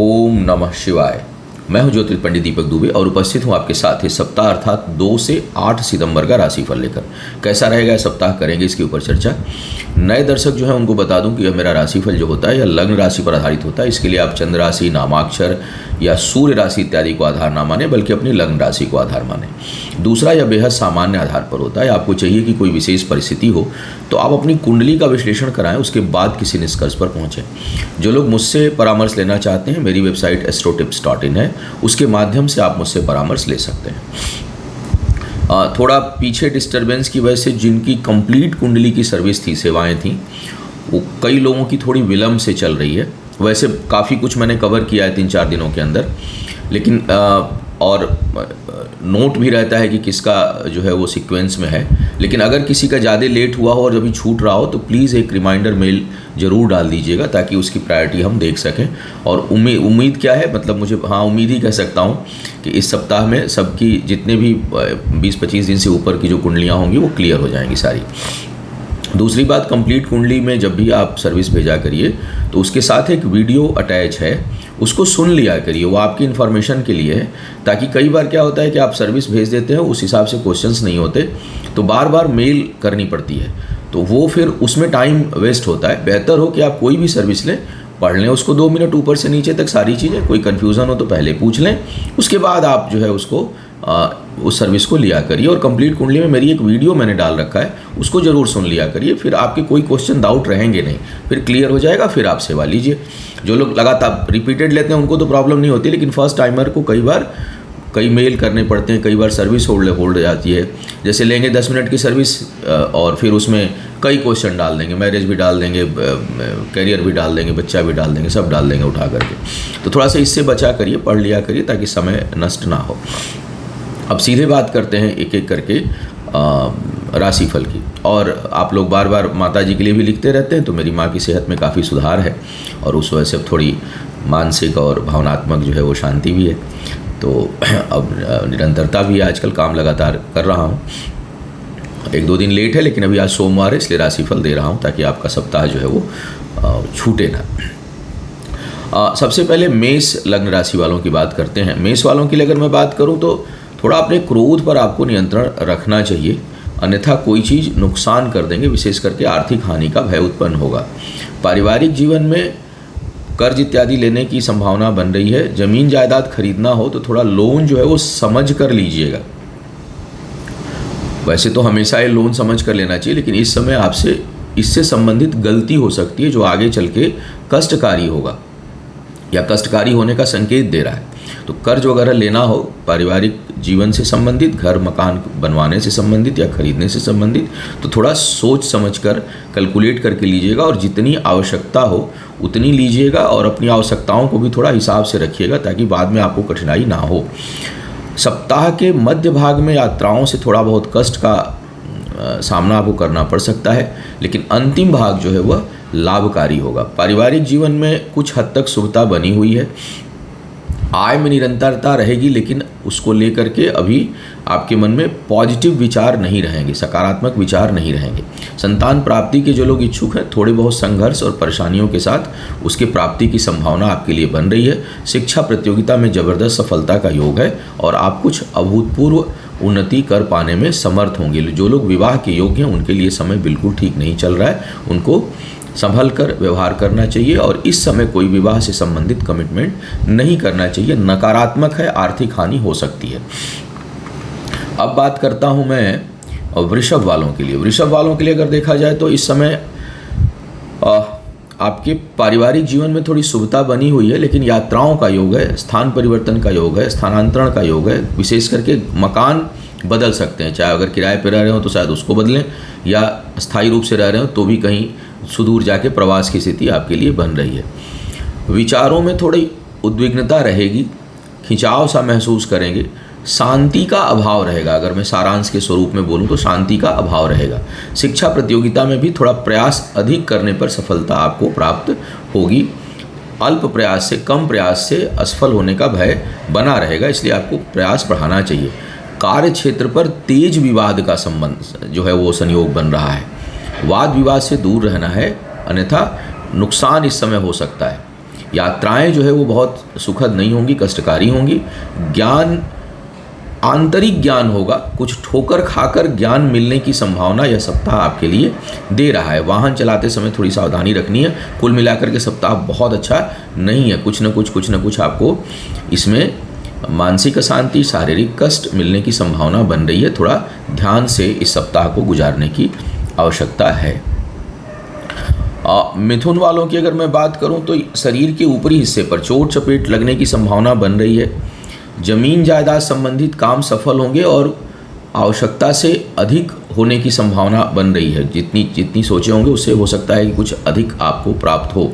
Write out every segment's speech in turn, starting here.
ओम नमः शिवाय। मैं हूं ज्योतिष पंडित दीपक दुबे और उपस्थित हूं आपके साथ इस सप्ताह अर्थात 2 से 8 सितंबर का राशिफल लेकर। कैसा रहेगा यह सप्ताह, करेंगे इसके ऊपर चर्चा। नए दर्शक जो है उनको बता दूं कि यह मेरा राशिफल जो होता है यह लग्न राशि पर आधारित होता है। इसके लिए आप चंद्र राशि, नामाक्षर या सूर्य राशि इत्यादि को आधार ना माने, बल्कि अपनी लग्न राशि को आधार माने। दूसरा, यह बेहद सामान्य आधार पर होता है। आपको चाहिए कि कोई विशेष परिस्थिति हो तो आप अपनी कुंडली का विश्लेषण कराएं, उसके बाद किसी निष्कर्ष पर पहुंचें। जो लोग मुझसे परामर्श लेना चाहते हैं, मेरी वेबसाइट astrotips.in है, उसके माध्यम से आप मुझसे परामर्श ले सकते हैं। थोड़ा पीछे डिस्टरबेंस की वजह से जिनकी कंप्लीट कुंडली की सर्विस थी, सेवाएं थी, वो कई लोगों की थोड़ी विलम्ब से चल रही है। वैसे काफ़ी कुछ मैंने कवर किया है 3-4 दिनों के अंदर, लेकिन और नोट भी रहता है कि किसका जो है वो सीक्वेंस में है। लेकिन अगर किसी का ज़्यादा लेट हुआ हो और अभी छूट रहा हो तो प्लीज़ एक रिमाइंडर मेल ज़रूर डाल दीजिएगा, ताकि उसकी प्रायोरिटी हम देख सकें। और उम्मीद क्या है, मतलब मुझे उम्मीद ही कह सकता हूँ कि इस सप्ताह में सबकी जितने भी 20-25 दिन से ऊपर की जो कुंडलियाँ होंगी वो क्लियर हो जाएंगी सारी। दूसरी बात, कंप्लीट कुंडली में जब भी आप सर्विस भेजा करिए तो उसके साथ एक वीडियो अटैच है, उसको सुन लिया करिए। वो आपकी इन्फॉर्मेशन के लिए है, ताकि कई बार क्या होता है कि आप सर्विस भेज देते हैं, उस हिसाब से क्वेश्चंस नहीं होते तो बार बार मेल करनी पड़ती है, तो वो फिर उसमें टाइम वेस्ट होता है। बेहतर हो कि आप कोई भी सर्विस लें, पढ़ लें उसको 2 मिनट ऊपर से नीचे तक सारी चीज़ें। कोई कन्फ्यूज़न हो तो पहले पूछ लें, उसके बाद आप जो है उसको उस सर्विस को लिया करिए। और कंप्लीट कुंडली में मेरी एक वीडियो मैंने डाल रखा है, उसको ज़रूर सुन लिया करिए। फिर आपके कोई क्वेश्चन डाउट रहेंगे नहीं, फिर क्लियर हो जाएगा, फिर आप सेवा लीजिए। जो लोग लगातार रिपीटेड लेते हैं उनको तो प्रॉब्लम नहीं होती, लेकिन फर्स्ट टाइमर को कई मेल करने पड़ते हैं, कई बार सर्विस होल्ड हो जाती है। जैसे लेंगे 10 मिनट की सर्विस और फिर उसमें कई क्वेश्चन डाल देंगे, मैरिज भी डाल देंगे, कैरियर भी डाल देंगे, बच्चा भी डाल देंगे, सब डाल देंगे उठा करके। तो थोड़ा सा इससे बचा करिए, पढ़ लिया करिए, ताकि समय नष्ट ना हो। अब सीधे बात करते हैं एक एक करके राशिफल की। और आप लोग बार बार माता जी के लिए भी लिखते रहते हैं, तो मेरी माँ की सेहत में काफ़ी सुधार है और उस वजह से अब थोड़ी मानसिक और भावनात्मक जो है वो शांति भी है। तो अब निरंतरता भी है, आजकल काम लगातार कर रहा हूँ। 1-2 दिन लेट है, लेकिन अभी आज सोमवार है, इसलिए राशिफल दे रहा हूँ ताकि आपका सप्ताह जो है वो छूटे ना। सबसे पहले मेष लग्न राशि वालों की बात करते हैं। मेष वालों की अगर मैं बात करूँ तो थोड़ा अपने क्रोध पर आपको नियंत्रण रखना चाहिए, अन्यथा कोई चीज़ नुकसान कर देंगे, विशेष करके आर्थिक हानि का भय उत्पन्न होगा। पारिवारिक जीवन में कर्ज इत्यादि लेने की संभावना बन रही है। जमीन जायदाद खरीदना हो तो थोड़ा लोन जो है वो समझ कर लीजिएगा। वैसे तो हमेशा ये लोन समझ कर लेना चाहिए, लेकिन इस समय आपसे इससे संबंधित गलती हो सकती है जो आगे चल के कष्टकारी होगा या कष्टकारी होने का संकेत दे रहा है। तो कर्ज वगैरह लेना हो पारिवारिक जीवन से संबंधित, घर मकान बनवाने से संबंधित या खरीदने से संबंधित, तो थोड़ा सोच समझकर कैलकुलेट करके लीजिएगा और जितनी आवश्यकता हो उतनी लीजिएगा और अपनी आवश्यकताओं को भी थोड़ा हिसाब से रखिएगा, ताकि बाद में आपको कठिनाई ना हो। सप्ताह के मध्य भाग में यात्राओं से थोड़ा बहुत कष्ट का सामना आपको करना पड़ सकता है, लेकिन अंतिम भाग जो है वह लाभकारी होगा। पारिवारिक जीवन में कुछ हद तक शुभता बनी हुई है, आय में निरंतरता रहेगी, लेकिन उसको लेकर के अभी आपके मन में पॉजिटिव विचार नहीं रहेंगे, सकारात्मक विचार नहीं रहेंगे। संतान प्राप्ति के जो लोग इच्छुक हैं, थोड़े बहुत संघर्ष और परेशानियों के साथ उसके प्राप्ति की संभावना आपके लिए बन रही है। शिक्षा प्रतियोगिता में ज़बरदस्त सफलता का योग है और आप कुछ अभूतपूर्व उन्नति कर पाने में समर्थ होंगे। जो लोग विवाह के योग्य हैं उनके लिए समय बिल्कुल ठीक नहीं चल रहा है, उनको संभल कर व्यवहार करना चाहिए और इस समय कोई विवाह से संबंधित कमिटमेंट नहीं करना चाहिए। नकारात्मक है, आर्थिक हानि हो सकती है। अब बात करता हूं मैं वृषभ वालों के लिए। वृषभ वालों के लिए अगर देखा जाए तो इस समय आपके पारिवारिक जीवन में थोड़ी शुभता बनी हुई है, लेकिन यात्राओं का योग है, स्थान परिवर्तन का योग है, स्थानांतरण का योग है। विशेष करके मकान बदल सकते हैं, चाहे अगर किराए पर रह रहे हो तो शायद उसको बदलें, या स्थायी रूप से रह रहे हो तो भी कहीं सुदूर जाके प्रवास की स्थिति आपके लिए बन रही है। विचारों में थोड़ी उद्विग्नता रहेगी, खिंचाव सा महसूस करेंगे, शांति का अभाव रहेगा। अगर मैं सारांश के स्वरूप में बोलूं तो शांति का अभाव रहेगा। शिक्षा प्रतियोगिता में भी थोड़ा प्रयास अधिक करने पर सफलता आपको प्राप्त होगी। अल्प प्रयास से, कम प्रयास से असफल होने का भय बना रहेगा, इसलिए आपको प्रयास बढ़ाना चाहिए। कार्य क्षेत्र पर तेज विवाद का संबंध जो है वो संयोग बन रहा है। वाद विवाद से दूर रहना है, अन्यथा नुकसान इस समय हो सकता है। यात्राएं जो है वो बहुत सुखद नहीं होंगी, कष्टकारी होंगी। ज्ञान, आंतरिक ज्ञान होगा, कुछ ठोकर खाकर ज्ञान मिलने की संभावना यह सप्ताह आपके लिए दे रहा है। वाहन चलाते समय थोड़ी सावधानी रखनी है। कुल मिलाकर के सप्ताह बहुत अच्छा नहीं है। कुछ न कुछ आपको इसमें मानसिक अशांति, शारीरिक कष्ट मिलने की संभावना बन रही है। थोड़ा ध्यान से इस सप्ताह को गुजारने की आवश्यकता है। मिथुन वालों की अगर मैं बात करूं तो शरीर के ऊपरी हिस्से पर चोट चपेट लगने की संभावना बन रही है। जमीन जायदाद संबंधित काम सफल होंगे और आवश्यकता से अधिक होने की संभावना बन रही है। जितनी सोचे होंगे उससे हो सकता है कि कुछ अधिक आपको प्राप्त हो।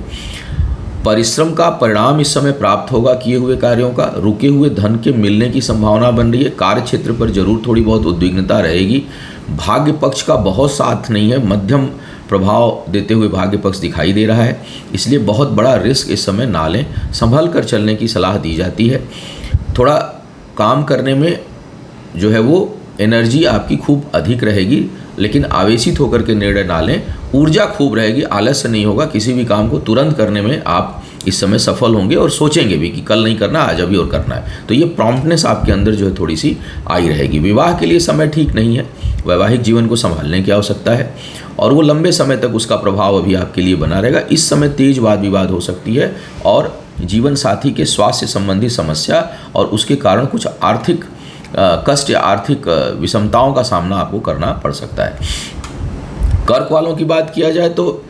परिश्रम का परिणाम इस समय प्राप्त होगा किए हुए कार्यों का। रुके हुए धन के मिलने की संभावना बन रही है। कार्य क्षेत्र पर जरूर थोड़ी बहुत उद्विग्नता रहेगी। भाग्य पक्ष का बहुत साथ नहीं है, मध्यम प्रभाव देते हुए भाग्य पक्ष दिखाई दे रहा है, इसलिए बहुत बड़ा रिस्क इस समय ना लें, संभल कर चलने की सलाह दी जाती है। थोड़ा काम करने में जो है वो एनर्जी आपकी खूब अधिक रहेगी, लेकिन आवेशित होकर के निर्णय ना लें। ऊर्जा खूब रहेगी, आलस्य नहीं होगा। किसी भी काम को तुरंत करने में आप इस समय सफल होंगे और सोचेंगे भी कि कल नहीं करना, आज अभी और करना है। तो ये प्रॉम्प्टनेस आपके अंदर जो है थोड़ी सी आई रहेगी। विवाह के लिए समय ठीक नहीं है, वैवाहिक जीवन को संभालने की आवश्यकता है और वो लंबे समय तक उसका प्रभाव अभी आपके लिए बना रहेगा। इस समय तेज वाद विवाद हो सकती है और जीवन साथी के स्वास्थ्य संबंधी समस्या और उसके कारण कुछ आर्थिक कष्ट या आर्थिक विषमताओं का सामना आपको करना पड़ सकता है। कर्क वालों की बात किया जाए तो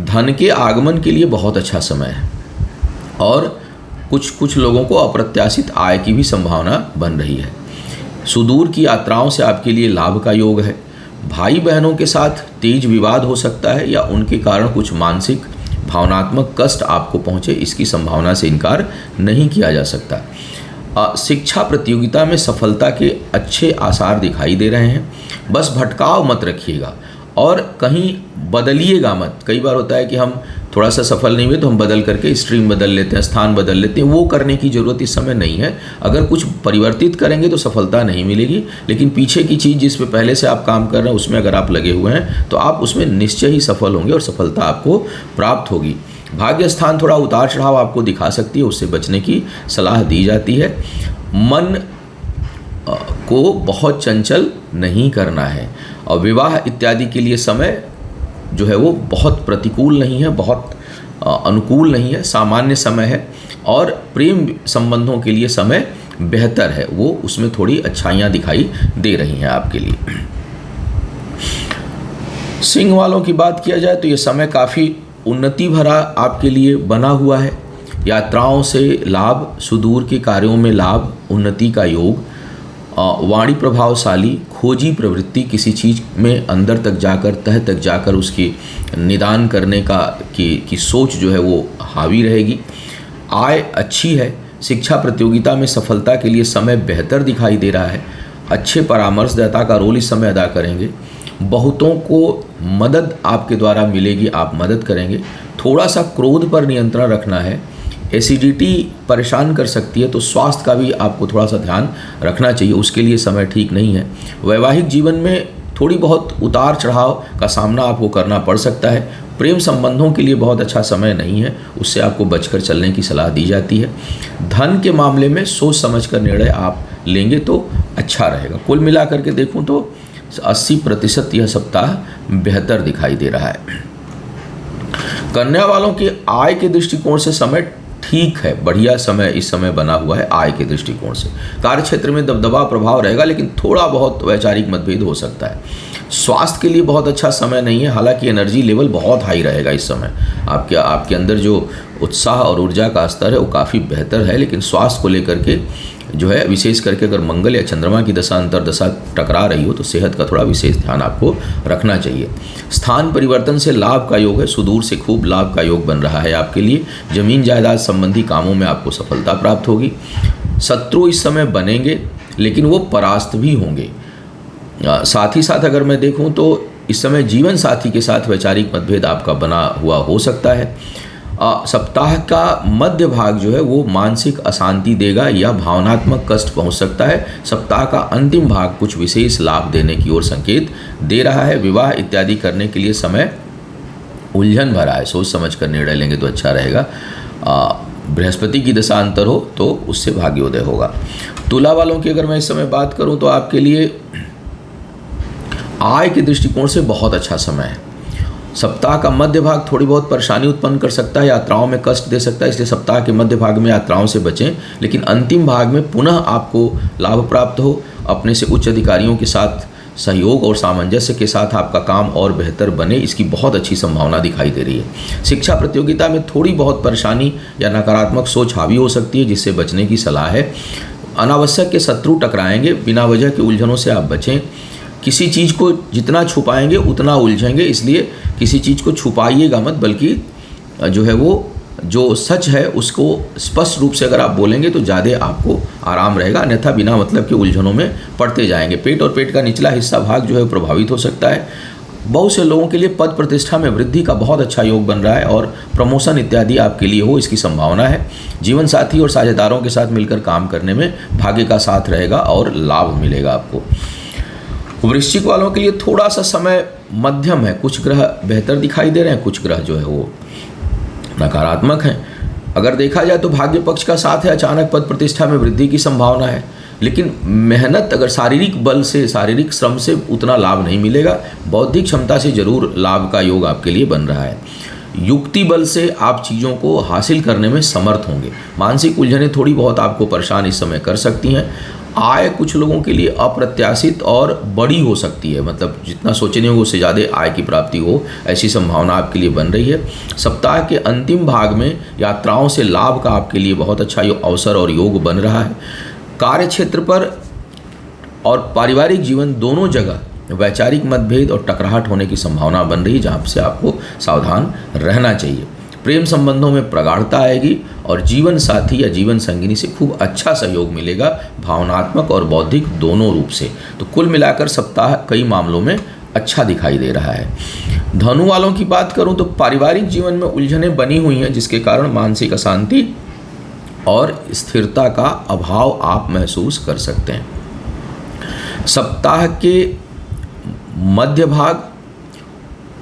धन के आगमन के लिए बहुत अच्छा समय है और कुछ लोगों को अप्रत्याशित आय की भी संभावना बन रही है। सुदूर की यात्राओं से आपके लिए लाभ का योग है। भाई बहनों के साथ तेज विवाद हो सकता है या उनके कारण कुछ मानसिक भावनात्मक कष्ट आपको पहुंचे, इसकी संभावना से इनकार नहीं किया जा सकता। शिक्षा प्रतियोगिता में सफलता के अच्छे आसार दिखाई दे रहे हैं। बस भटकाव मत रखिएगा और कहीं बदलिएगा मत। कई बार होता है कि हम थोड़ा सा सफल नहीं हुए तो हम बदल करके स्ट्रीम बदल लेते हैं, स्थान बदल लेते हैं। वो करने की ज़रूरत इस समय नहीं है। अगर कुछ परिवर्तित करेंगे तो सफलता नहीं मिलेगी, लेकिन पीछे की चीज़ जिस पे पहले से आप काम कर रहे हैं उसमें अगर आप लगे हुए हैं तो आप उसमें निश्चय ही सफल होंगे और सफलता आपको प्राप्त होगी। भाग्य स्थान थोड़ा उतार चढ़ाव आपको दिखा सकती है, उससे बचने की सलाह दी जाती है। मन को बहुत चंचल नहीं करना है और विवाह इत्यादि के लिए समय जो है वो बहुत प्रतिकूल नहीं है, बहुत अनुकूल नहीं है, सामान्य समय है। और प्रेम संबंधों के लिए समय बेहतर है, वो उसमें थोड़ी अच्छाइयाँ दिखाई दे रही हैं आपके लिए। सिंह वालों की बात किया जाए तो ये समय काफ़ी उन्नति भरा आपके लिए बना हुआ है। यात्राओं से लाभ, सुदूर के कार्यों में लाभ, उन्नति का योग, वाणी प्रभावशाली, खोजी प्रवृत्ति, किसी चीज़ में अंदर तक जाकर, तह तक जाकर उसकी निदान करने की सोच जो है वो हावी रहेगी। आय अच्छी है। शिक्षा प्रतियोगिता में सफलता के लिए समय बेहतर दिखाई दे रहा है। अच्छे परामर्शदाता का रोल इस समय अदा करेंगे। बहुतों को मदद आपके द्वारा मिलेगी, आप मदद करेंगे। थोड़ा सा क्रोध पर नियंत्रण रखना है। एसिडिटी परेशान कर सकती है तो स्वास्थ्य का भी आपको थोड़ा सा ध्यान रखना चाहिए, उसके लिए समय ठीक नहीं है। वैवाहिक जीवन में थोड़ी बहुत उतार चढ़ाव का सामना आपको करना पड़ सकता है। प्रेम संबंधों के लिए बहुत अच्छा समय नहीं है, उससे आपको बचकर चलने की सलाह दी जाती है। धन के मामले में सोच समझ कर निर्णय आप लेंगे तो अच्छा रहेगा। कुल मिला करके देखूं तो 80% यह सप्ताह बेहतर दिखाई दे रहा है। कन्या वालों के आय के दृष्टिकोण से समय ठीक है, बढ़िया समय इस समय बना हुआ है आय के दृष्टिकोण से। कार्य क्षेत्र में दबदबा प्रभाव रहेगा, लेकिन थोड़ा बहुत वैचारिक मतभेद हो सकता है। स्वास्थ्य के लिए बहुत अच्छा समय नहीं है, हालांकि एनर्जी लेवल बहुत हाई रहेगा इस समय। आपके अंदर जो उत्साह और ऊर्जा का स्तर है वो काफ़ी बेहतर है, लेकिन स्वास्थ्य को लेकर के जो है विशेष करके अगर मंगल या चंद्रमा की दशा अंतर्दशा टकरा रही हो तो सेहत का थोड़ा विशेष ध्यान आपको रखना चाहिए। स्थान परिवर्तन से लाभ का योग है, सुदूर से खूब लाभ का योग बन रहा है आपके लिए। जमीन जायदाद संबंधी कामों में आपको सफलता प्राप्त होगी। शत्रु इस समय बनेंगे लेकिन वो परास्त भी होंगे। साथ ही साथ अगर मैं देखूं तो इस समय जीवन साथी के साथ वैचारिक मतभेद आपका बना हुआ हो सकता है। सप्ताह का मध्य भाग जो है वो मानसिक अशांति देगा या भावनात्मक कष्ट पहुंच सकता है। सप्ताह का अंतिम भाग कुछ विशेष लाभ देने की ओर संकेत दे रहा है। विवाह इत्यादि करने के लिए समय उलझन भरा है, सोच समझ कर निर्णय लेंगे तो अच्छा रहेगा। बृहस्पति की दशांतर हो तो उससे भाग्योदय होगा। तुला वालों की अगर मैं इस समय बात करूं तो आपके लिए आय के दृष्टिकोण से बहुत अच्छा समय है। सप्ताह का मध्य भाग थोड़ी बहुत परेशानी उत्पन्न कर सकता है, यात्राओं में कष्ट दे सकता है, इसलिए सप्ताह के मध्य भाग में यात्राओं से बचें। लेकिन अंतिम भाग में पुनः आपको लाभ प्राप्त हो, अपने से उच्च अधिकारियों के साथ सहयोग और सामंजस्य के साथ आपका काम और बेहतर बने, इसकी बहुत अच्छी संभावना दिखाई दे रही है। शिक्षा प्रतियोगिता में थोड़ी बहुत परेशानी या नकारात्मक सोच हावी हो सकती है, जिससे बचने की सलाह है। अनावश्यक के शत्रु टकराएंगे, बिना वजह के उलझनों से आप बचें। किसी चीज़ को जितना छुपाएंगे उतना उलझेंगे, इसलिए किसी चीज़ को छुपाइएगा मत, बल्कि जो है वो जो सच है उसको स्पष्ट रूप से अगर आप बोलेंगे तो ज़्यादा आपको आराम रहेगा, अन्यथा बिना मतलब के उलझनों में पड़ते जाएंगे। पेट और पेट का निचला हिस्सा भाग जो है प्रभावित हो सकता है। बहुत से लोगों के लिए पद प्रतिष्ठा में वृद्धि का बहुत अच्छा योग बन रहा है और प्रमोशन इत्यादि आपके लिए हो, इसकी संभावना है। जीवन साथी और साझेदारों के साथ मिलकर काम करने में भाग्य का साथ रहेगा और लाभ मिलेगा आपको। वृश्चिक वालों के लिए थोड़ा सा समय मध्यम है, कुछ ग्रह बेहतर दिखाई दे रहे हैं, कुछ ग्रह जो है वो नकारात्मक हैं। अगर देखा जाए तो भाग्य पक्ष का साथ है, अचानक पद प्रतिष्ठा में वृद्धि की संभावना है, लेकिन मेहनत अगर शारीरिक बल से, शारीरिक श्रम से उतना लाभ नहीं मिलेगा। बौद्धिक क्षमता से जरूर लाभ का योग आपके लिए बन रहा है। युक्ति बल से आप चीज़ों को हासिल करने में समर्थ होंगे। मानसिक उलझनें थोड़ी बहुत आपको परेशान इस समय कर सकती हैं। आय कुछ लोगों के लिए अप्रत्याशित और बड़ी हो सकती है, मतलब जितना सोचे नहीं हो उससे ज़्यादा आय की प्राप्ति हो, ऐसी संभावना आपके लिए बन रही है। सप्ताह के अंतिम भाग में यात्राओं से लाभ का आपके लिए बहुत अच्छा अवसर और योग बन रहा है। कार्य क्षेत्र पर और पारिवारिक जीवन दोनों जगह वैचारिक मतभेद और टकराहट होने की संभावना बन रही है, जहाँ से आपको सावधान रहना चाहिए। प्रेम संबंधों में प्रगाढ़ता आएगी और जीवन साथी या जीवन संगिनी से खूब अच्छा सहयोग मिलेगा, भावनात्मक और बौद्धिक दोनों रूप से। तो कुल मिलाकर सप्ताह कई मामलों में अच्छा दिखाई दे रहा है। धनु वालों की बात करूं तो पारिवारिक जीवन में उलझनें बनी हुई हैं, जिसके कारण मानसिक अशांति और स्थिरता का अभाव आप महसूस कर सकते हैं। सप्ताह के मध्य भाग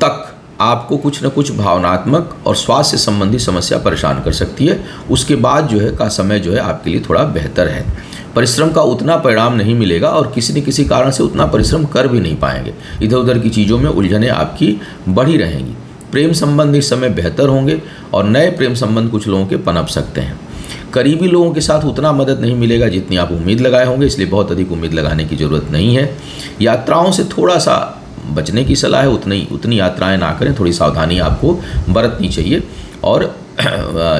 तक आपको कुछ न कुछ भावनात्मक और स्वास्थ्य संबंधी समस्या परेशान कर सकती है। उसके बाद जो है का समय जो है आपके लिए थोड़ा बेहतर है। परिश्रम का उतना परिणाम नहीं मिलेगा और किसी न किसी कारण से उतना परिश्रम कर भी नहीं पाएंगे। इधर उधर की चीज़ों में उलझनें आपकी बढ़ी रहेंगी। प्रेम संबंध इस समय बेहतर होंगे और नए प्रेम संबंध कुछ लोगों के पनप सकते हैं। करीबी लोगों के साथ उतना मदद नहीं मिलेगा जितनी आप उम्मीद लगाए होंगे, इसलिए बहुत अधिक उम्मीद लगाने की ज़रूरत नहीं है। यात्राओं से थोड़ा सा बचने की सलाह है, उतनी यात्राएं ना करें, थोड़ी सावधानी आपको बरतनी चाहिए और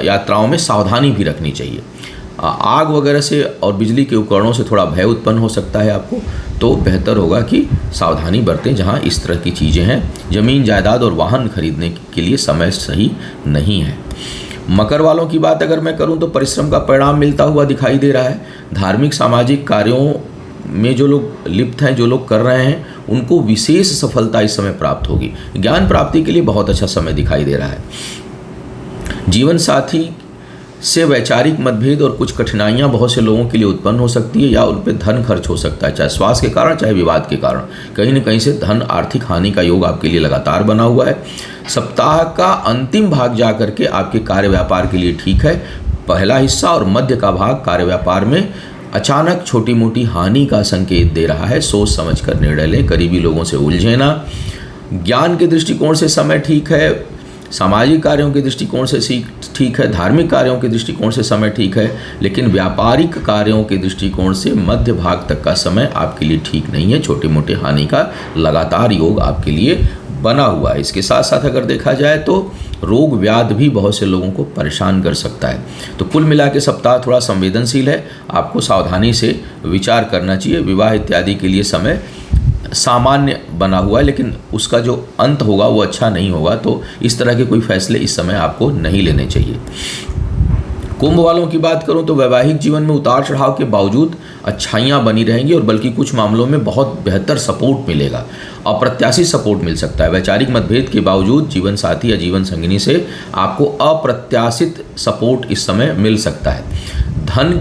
यात्राओं में सावधानी भी रखनी चाहिए। आग वगैरह से और बिजली के उपकरणों से थोड़ा भय उत्पन्न हो सकता है आपको, तो बेहतर होगा कि सावधानी बरतें जहां इस तरह की चीज़ें हैं। ज़मीन जायदाद और वाहन खरीदने के लिए समय सही नहीं है। मकर वालों की बात अगर मैं करूं तो परिश्रम का परिणाम मिलता हुआ दिखाई दे रहा है। धार्मिक सामाजिक कार्यों में जो लोग लिप्त हैं, जो लोग कर रहे हैं, उनको विशेष सफलता इस समय प्राप्त होगी। ज्ञान प्राप्ति के लिए बहुत अच्छा समय दिखाई दे रहा है। जीवन साथी से वैचारिक मतभेद और कुछ कठिनाइयां बहुत से लोगों के लिए उत्पन्न हो सकती है या उन पर धन खर्च हो सकता है, चाहे स्वास्थ्य के कारण चाहे विवाद के कारण। कहीं न कहीं से धन आर्थिक हानि का योग आपके लिए लगातार बना हुआ है। सप्ताह का अंतिम भाग जा करके आपके कार्य व्यापार के लिए ठीक है। पहला हिस्सा और मध्य का भाग कार्य व्यापार में अचानक छोटी मोटी हानि का संकेत दे रहा है। सोच समझ कर निर्णय लें, करीबी लोगों से उलझे ना। ज्ञान के दृष्टिकोण से समय ठीक है, सामाजिक कार्यों के दृष्टिकोण से ठीक है, धार्मिक कार्यों के दृष्टिकोण से समय ठीक है, लेकिन व्यापारिक कार्यों के दृष्टिकोण से मध्य भाग तक का समय आपके लिए ठीक नहीं है। छोटी मोटी हानि का लगातार योग आपके लिए बना हुआ है। इसके साथ साथ अगर देखा जाए तो रोग व्याध भी बहुत से लोगों को परेशान कर सकता है। तो कुल मिला के सप्ताह थोड़ा संवेदनशील है, आपको सावधानी से विचार करना चाहिए। विवाह इत्यादि के लिए समय सामान्य बना हुआ है, लेकिन उसका जो अंत होगा वो अच्छा नहीं होगा, तो इस तरह के कोई फैसले इस समय आपको नहीं लेने चाहिए। कुंभ वालों की बात करूं तो वैवाहिक जीवन में उतार चढ़ाव के बावजूद अच्छाइयां बनी रहेंगी और बल्कि कुछ मामलों में बहुत बेहतर सपोर्ट मिलेगा। अप्रत्याशित सपोर्ट मिल सकता है। वैचारिक मतभेद के बावजूद जीवन साथी या जीवन संगिनी से आपको अप्रत्याशित सपोर्ट इस समय मिल सकता है। धन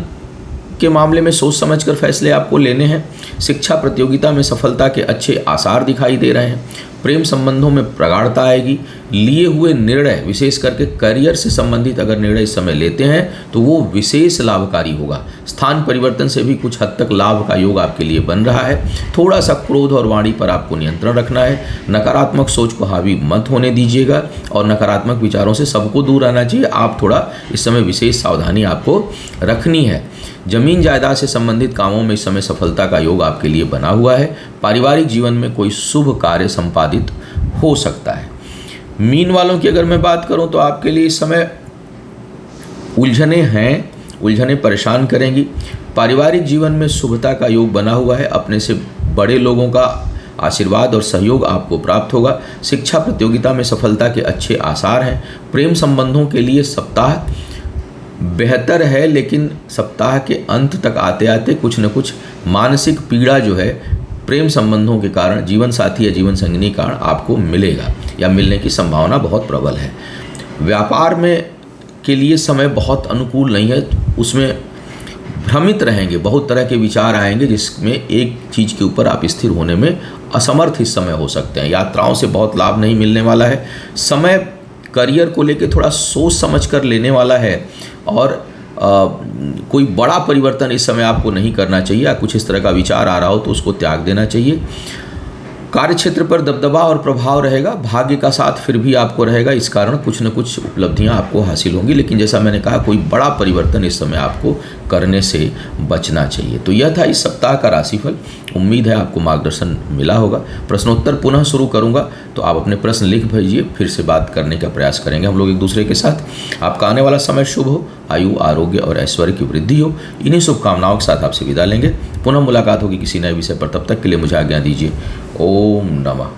के मामले में सोच समझकर फैसले आपको लेने हैं। शिक्षा प्रतियोगिता में सफलता के अच्छे आसार दिखाई दे रहे हैं। प्रेम संबंधों में प्रगाढ़ता आएगी। लिए हुए निर्णय, विशेष करके करियर से संबंधित अगर निर्णय इस समय लेते हैं तो वो विशेष लाभकारी होगा। स्थान परिवर्तन से भी कुछ हद तक लाभ का योग आपके लिए बन रहा है। थोड़ा सा क्रोध और वाणी पर आपको नियंत्रण रखना है। नकारात्मक सोच को हावी मत होने दीजिएगा और नकारात्मक विचारों से सबको दूर रहना चाहिए। आप थोड़ा इस समय विशेष सावधानी आपको रखनी है। जमीन जायदाद से संबंधित कामों में इस समय सफलता का योग आपके लिए बना हुआ है। पारिवारिक जीवन में कोई शुभ कार्य संपादित हो सकता है। मीन वालों की अगर मैं बात करूं तो आपके लिए इस समय उलझने हैं, उलझने परेशान करेंगी। पारिवारिक जीवन में शुभता का योग बना हुआ है। अपने से बड़े लोगों का आशीर्वाद और सहयोग आपको प्राप्त होगा। शिक्षा प्रतियोगिता में सफलता के अच्छे आसार हैं। प्रेम संबंधों के लिए सप्ताह बेहतर है, लेकिन सप्ताह के अंत तक आते आते कुछ न कुछ मानसिक पीड़ा जो है प्रेम संबंधों के कारण, जीवन साथी या जीवन संगिनी के कारण आपको मिलेगा या मिलने की संभावना बहुत प्रबल है। व्यापार में के लिए समय बहुत अनुकूल नहीं है, उसमें भ्रमित रहेंगे, बहुत तरह के विचार आएंगे जिसमें एक चीज़ के ऊपर आप स्थिर होने में असमर्थ इस समय हो सकते हैं। यात्राओं से बहुत लाभ नहीं मिलने वाला है। समय करियर को लेकर थोड़ा सोच समझ कर लेने वाला है और कोई बड़ा परिवर्तन इस समय आपको नहीं करना चाहिए। या कुछ इस तरह का विचार आ रहा हो तो उसको त्याग देना चाहिए। कार्य क्षेत्र पर दबदबा और प्रभाव रहेगा। भाग्य का साथ फिर भी आपको रहेगा, इस कारण कुछ न कुछ उपलब्धियां आपको हासिल होंगी, लेकिन जैसा मैंने कहा कोई बड़ा परिवर्तन इस समय आपको करने से बचना चाहिए। तो यह था इस सप्ताह का राशिफल। उम्मीद है आपको मार्गदर्शन मिला होगा। प्रश्नोत्तर पुनः शुरू करूंगा तो आप अपने प्रश्न लिख भेजिए, फिर से बात करने का प्रयास करेंगे हम लोग एक दूसरे के साथ। आपका आने वाला समय शुभ हो, आयु आरोग्य और ऐश्वर्य की वृद्धि हो। इन्हीं शुभकामनाओं के साथ आपसे विदा लेंगे। पुनः मुलाकात होगी किसी नए विषय पर। तब तक के लिए मुझे आज्ञा दीजिए। ओम नमः।